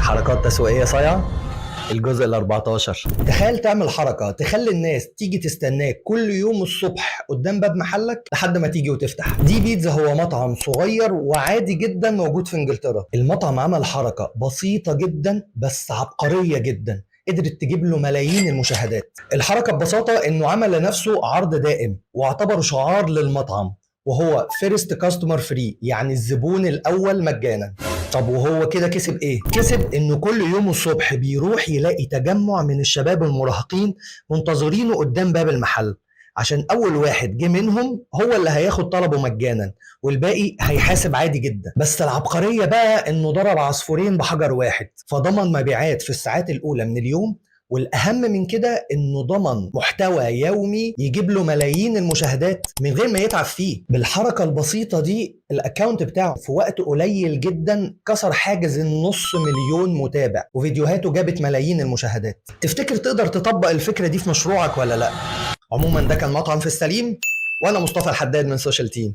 حركات تسويقية صايعة. الجزء ال 14. تخيل تعمل حركة تخلي الناس تيجي تستناك كل يوم الصبح قدام باب محلك لحد ما تيجي وتفتح. دي بيتزا هو مطعم صغير وعادي جدا موجود في انجلترا. المطعم عمل حركة بسيطة جدا بس عبقرية جدا قدرت تجيب له ملايين المشاهدات. الحركة ببساطة انه عمل لنفسه عرض دائم واعتبره شعار للمطعم، وهو فيرست كاستمر فري، يعني الزبون الاول مجانا. طب وهو كده كسب ايه؟ كسب انه كل يوم الصبح بيروح يلاقي تجمع من الشباب المراهقين منتظرينه قدام باب المحل، عشان اول واحد جه منهم هو اللي هياخد طلبه مجانا والباقي هيحاسب عادي جدا. بس العبقرية بقى انه ضرب عصفورين بحجر واحد، فضمن مبيعات في الساعات الاولى من اليوم، والاهم من كده انه ضمن محتوى يومي يجيب له ملايين المشاهدات من غير ما يتعب فيه. بالحركه البسيطه دي الاكونت بتاعه في وقت قليل جدا كسر حاجز النص مليون متابع، وفيديوهاته جابت ملايين المشاهدات. تفتكر تقدر تطبق الفكره دي في مشروعك ولا لا؟ عموما ده كان مطعم في السليم، وانا مصطفى الحداد من سوشيال تيم.